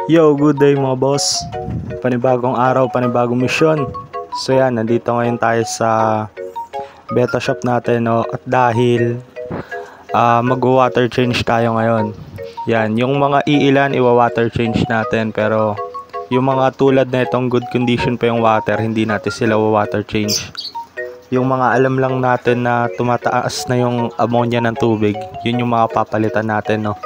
Yo, good day mga boss. Panibagong araw, panibagong misyon. So yan, nandito ngayon tayo sa beta shop natin, no? At dahil mag-water change tayo ngayon. Yan, yung mga iilan iwa-water change natin, pero yung mga tulad na itong good condition pa yung water, hindi natin sila water change. Yung mga alam lang natin na tumataas na yung ammonia ng tubig, yun yung mga papalitan natin, no?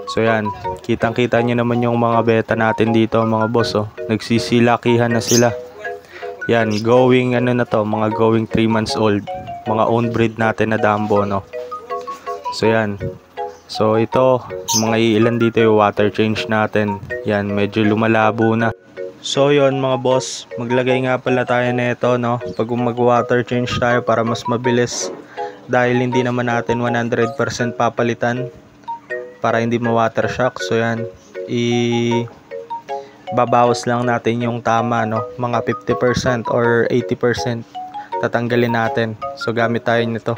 So yan, kitang-kita nyo naman yung mga beta natin dito mga boss, oh. Nagsisilakihan na sila. Yan, going ano na to, mga going 3 months old. Mga own breed natin na Dambo, no. So yan. So ito, mga iilan dito yung water change natin. Yan, medyo lumalabo na. So yon mga boss, maglagay nga pala tayo nito, no. Pag mag-water change tayo para mas mabilis, dahil hindi naman natin 100% papalitan para hindi ma-water shock. So yan, babawas lang natin yung tama, no, mga 50% or 80% tatanggalin natin. So gamit tayo nito.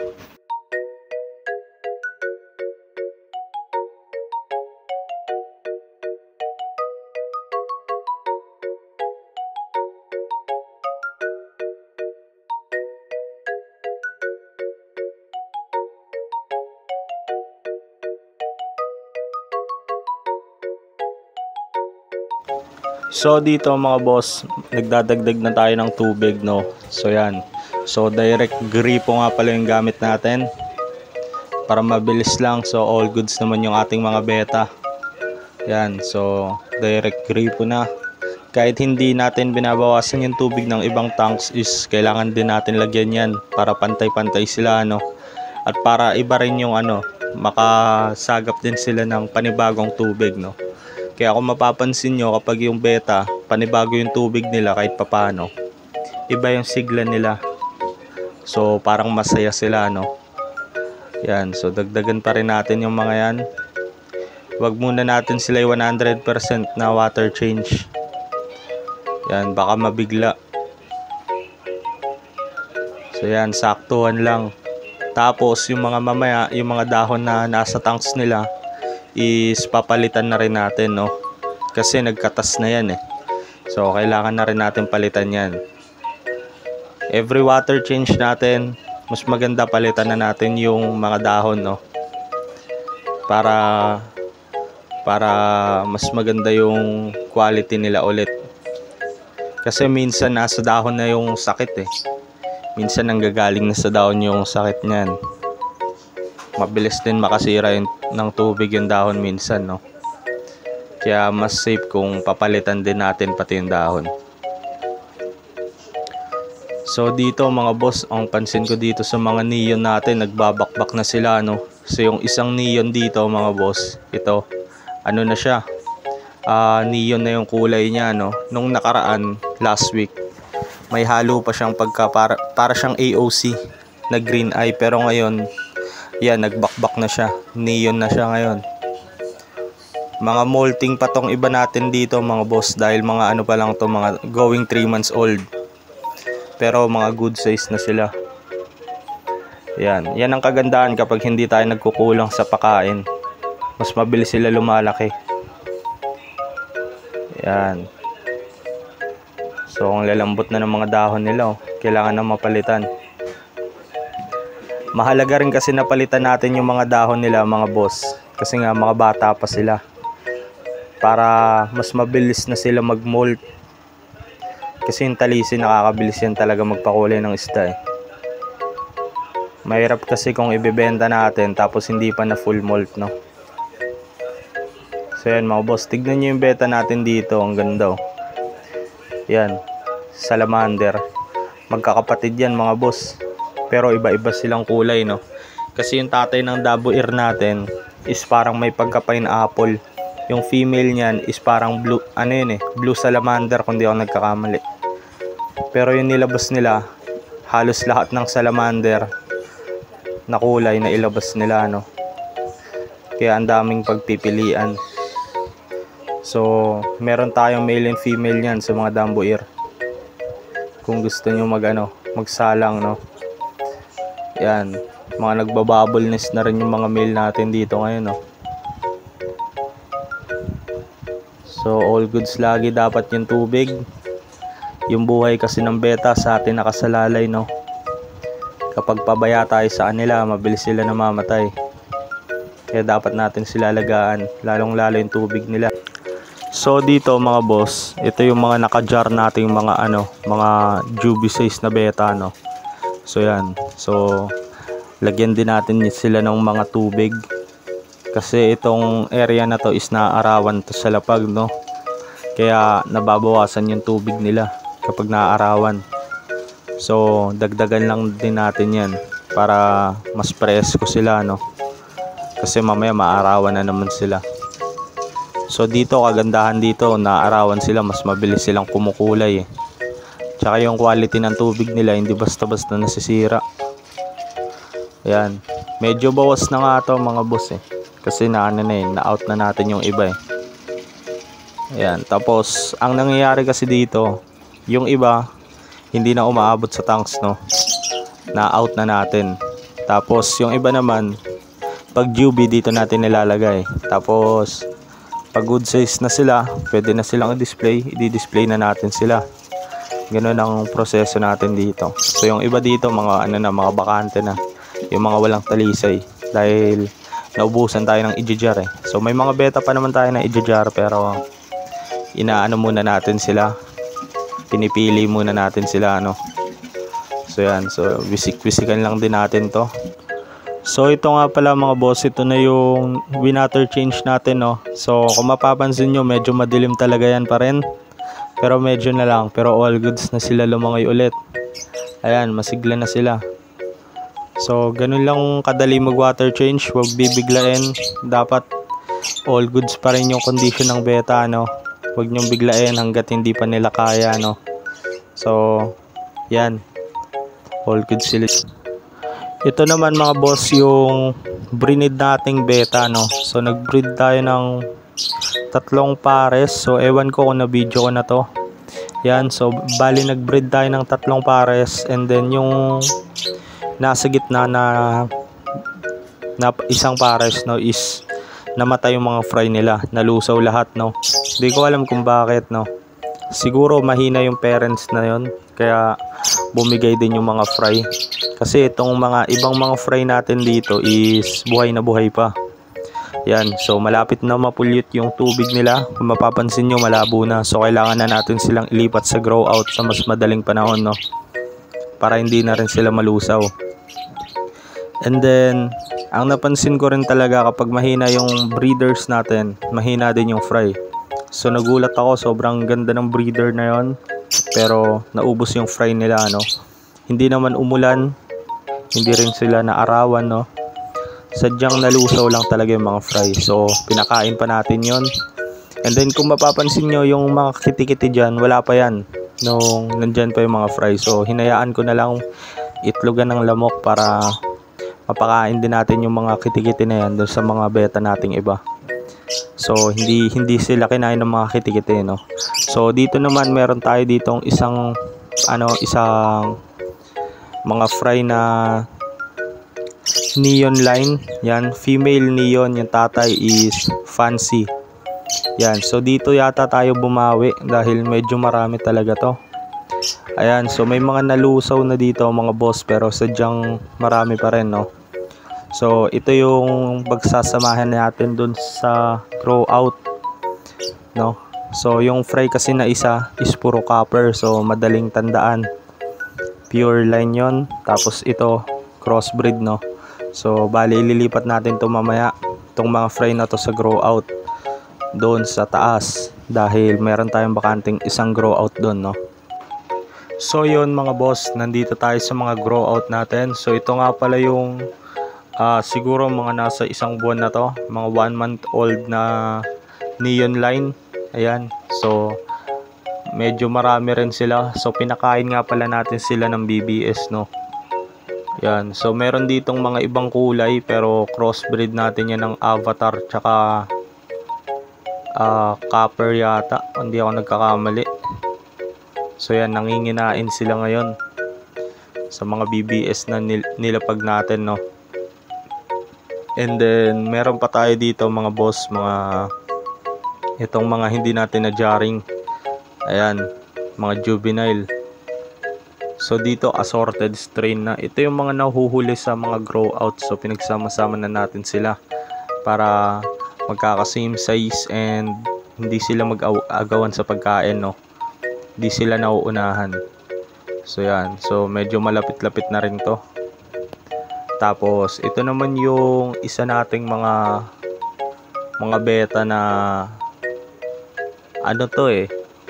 So dito mga boss, nagdadagdag na tayo ng tubig, no. So yan. So direct gripo nga pala yung gamit natin para mabilis lang. So all goods naman yung ating mga beta. Yan. So direct gripo na. Kahit hindi natin binabawasan yung tubig ng ibang tanks, is kailangan din natin lagyan yan para pantay-pantay sila, no. At para iba rin yung makasagap din sila ng panibagong tubig, no. Kaya kung mapapansin nyo, kapag yung beta, panibago yung tubig nila kahit papano, iba yung sigla nila. So parang masaya sila, no. Yan, so dagdagan pa rin natin yung mga yan. Wag muna natin sila 100% na water change. Yan, baka mabigla. So yan, saktuhan lang. Tapos yung mga mamaya, yung mga dahon na nasa tanks nila, is papalitan na rin natin, no, kasi nagkatas na yan, eh. So kailangan na rin natin palitan yan. Every water change natin, mas maganda palitan na natin yung mga dahon, no, para mas maganda yung quality nila ulit. Kasi minsan nasa dahon na yung sakit, eh. Minsan nanggagaling na sa dahon yung sakit niyan. Mabilis din makasira ng tubig yung dahon minsan, no. Kaya mas safe kung papalitan din natin pati yung dahon. So dito mga boss, ang pansin ko dito sa mga neon natin, nagbabakbak na sila, no. So yung isang neon dito mga boss, ito, ano na siya, neon na yung kulay niya, no. Nung nakaraan, last week, may halo pa siyang para siyang AOC na green eye, pero ngayon yan, nagbakbak na siya. Neon na siya ngayon. Mga molting pa tong iba natin dito mga boss, dahil mga ano pa lang to, mga going 3 months old. Pero mga good size na sila. Yan, yan ang kagandahan kapag hindi tayo nagkukulang sa pakain. Mas mabilis sila lumalaki. Yan. So ang lalambot na ng mga dahon nila, oh. Kailangan na mapalitan. Mahalaga rin kasi napalitan natin yung mga dahon nila mga boss, kasi nga mga bata pa sila, para mas mabilis na sila mag-molt. Kasi yung talisi, nakakabilis yan talaga magpakulay ng isda, eh. Mahirap kasi kung ibebenta natin tapos hindi pa na full molt, no. So yan mga boss, tignan nyo yung beta natin dito, ang ganda, oh. Yan, salamander. Magkakapatid yan mga boss, pero iba-iba silang kulay, no. Kasi yung tatay ng Dabo Ear natin is parang may pagka-pineapple. Yung female niyan is parang blue, blue salamander kung di ako nagkakamali. Pero yung nilabas nila, halos lahat ng salamander na kulay na ilabas nila, no. Kaya ang daming pagpipilian. So meron tayong male and female niyan sa mga Dabo Ear, kung gusto nyo magsalang, no. Yan, mga nagbabubble-ness na rin yung mga male natin dito ngayon, no. So all goods lagi dapat yung tubig. Yung buhay kasi ng beta sa atin nakasalalay, no. Kapag pabaya tayo sa kanila, mabilis sila namamatay. Kaya dapat natin sila alagaan, lalong lalo yung tubig nila. So dito mga boss, ito yung mga naka-jar nating mga mga juvie size na beta, no. So yan. So lagyan din natin sila ng mga tubig. Kasi itong area na to is naaarawan to sa lapag, no. Kaya nababawasan yung tubig nila kapag naaarawan. So dagdagan lang din natin yan para mas presko sila, no. Kasi mamaya maaarawan na naman sila. So dito, kagandahan dito, naaarawan sila, mas mabilis silang kumukulay, eh. Tsaka yung quality ng tubig nila hindi basta-basta nasisira. Ayan, medyo bawas na nga to mga boss, eh. Kasi na-out na natin yung iba, eh. Ayan, tapos ang nangyayari kasi dito, yung iba hindi na umaabot sa tanks, no. Na-out na natin. Tapos yung iba naman, pag juvie dito natin nilalagay. Tapos pag good size na sila, pwede na silang i-display, i-display na natin sila. Ganun ang proseso natin dito. So yung iba dito, mga mga bakante na, yung mga walang talisay, dahil naubusan tayo ng i-jar, eh. So may mga beta pa naman tayo na i-jar, pero inaano muna natin sila, pinipili muna natin sila, ano. So yan, so wisik-wisikan lang din natin to. So ito nga pala mga boss, ito na yung winater change natin, no. So kung mapapansin nyo, medyo madilim talaga yan pa rin, pero medyo na lang, pero all goods na sila lumangoy ulit. Ayan, masigla na sila. So ganun lang kadali mag water change, huwag bibiglain. Dapat all goods pa rin yung condition ng beta, no. Huwag nyong biglain hanggat hindi pa nila kaya, no. So yan, all goods sila. Ito naman mga boss yung breed nating beta, no. So nag-breed tayo ng 3 pares. So ewan ko kung na-video ko na to. Yan, so bali nag-breed tayo ng 3 pares, and then yung nasa gitna na isang pares, no, is namatay yung mga fry nila, nalusaw lahat, no. Hindi ko alam kung bakit, no. Siguro mahina yung parents na yon, kaya bumigay din yung mga fry. Kasi itong mga ibang mga fry natin dito is buhay na buhay pa. Yan, so malapit na mapulyot yung tubig nila. Kung mapapansin nyo, malabo na. So kailangan na natin silang ilipat sa grow out sa mas madaling panahon, no, para hindi na rin sila malusaw. And then ang napansin ko rin talaga, kapag mahina yung breeders natin, mahina din yung fry. So nagulat ako, sobrang ganda ng breeder na yon, pero naubos yung fry nila, no. Hindi naman umulan, hindi rin sila naarawan, no. Sadyang nalusaw lang talaga yung mga fry. So pinakain pa natin yon. And then kung mapapansin nyo, yung mga kitikiti dyan, wala pa yan nung nandyan pa yung mga fry. So hinayaan ko na lang itlogan ng lamok para mapakain din natin yung mga kitikiti na yan doon sa mga beta nating iba. So hindi sila kinain ng mga kitikiti, no. So dito naman meron tayo ditong isang mga fry na neon line. Yan, female neon, yung tatay is fancy. Yan, so dito yata tayo bumawi dahil medyo marami talaga to. Ayan, so may mga nalusaw na dito mga boss, pero sadyang marami pa rin, no. So ito yung pagsasamahan natin dun sa grow out, no. So yung fry kasi na isa is puro copper, so madaling tandaan, pure line yon. Tapos ito crossbreed, no. So bali ililipat natin to mamaya, itong mga fry na to, sa grow out doon sa taas, dahil meron tayong bakanting isang grow out doon, no. So yun mga boss, nandito tayo sa mga grow out natin. So ito nga pala yung siguro mga nasa 1 buwan na to, mga 1 month old na neon line. Ayan, so medyo marami rin sila. So pinakain nga pala natin sila ng BBS, no. Yan, so meron ditong mga ibang kulay, pero crossbreed natin yan ng avatar tsaka copper yata, hindi ako nagkakamali. So yan, nanginginain sila ngayon sa mga BBS na nilapag natin, no. And then meron pa tayo dito mga boss, mga Itong mga hindi natin na jarring, ayan, mga juvenile. So dito assorted strain na. Ito yung mga nahuhuli sa mga grow out. So pinagsama-sama na natin sila para magkaka-same size and hindi sila mag-agawan sa pagkain, no. Hindi sila nauunahan. So yan. So medyo malapit-lapit na rin to. Tapos ito naman yung isa nating mga beta na ano to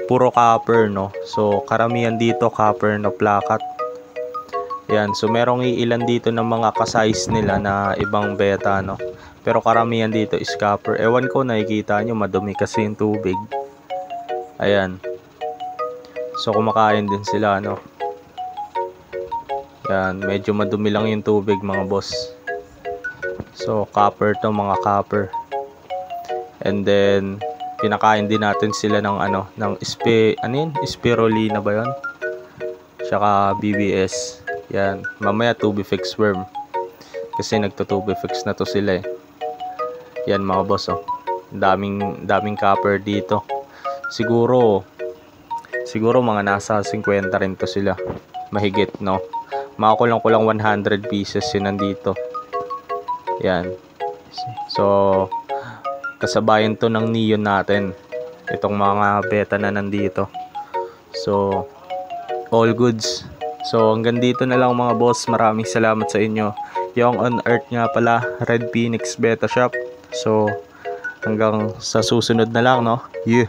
puro copper, no. So karamihan dito copper na plakat. Yan, so merong ilan dito ng mga ka-size nila na ibang beta, no. Pero karamihan dito is copper. Ewan ko, nakikita nyo madumi kasi yung tubig. Ayan. So kumakain din sila, no. Yan, medyo madumi lang yung tubig, mga boss. So copper to, mga copper. And then pinakain din natin sila ng spirulina ba 'yon? Tsaka BBS. Yan, mamaya tubifex worm. Kasi nagto-tubifex na to sila Yan, mga boss, oh. Daming copper dito. Siguro mga nasa 50 rin to sila. Mahigit, no. Makakulang 100 pieces yun nandito. Yan. So kasabayan to ng neon natin, itong mga beta na nandito. So all goods. So hanggang dito na lang, mga boss. Maraming salamat sa inyo. Yung on earth nga pala, Red Phoenix Beta Shop. So hanggang sa susunod na lang, no. Yeah.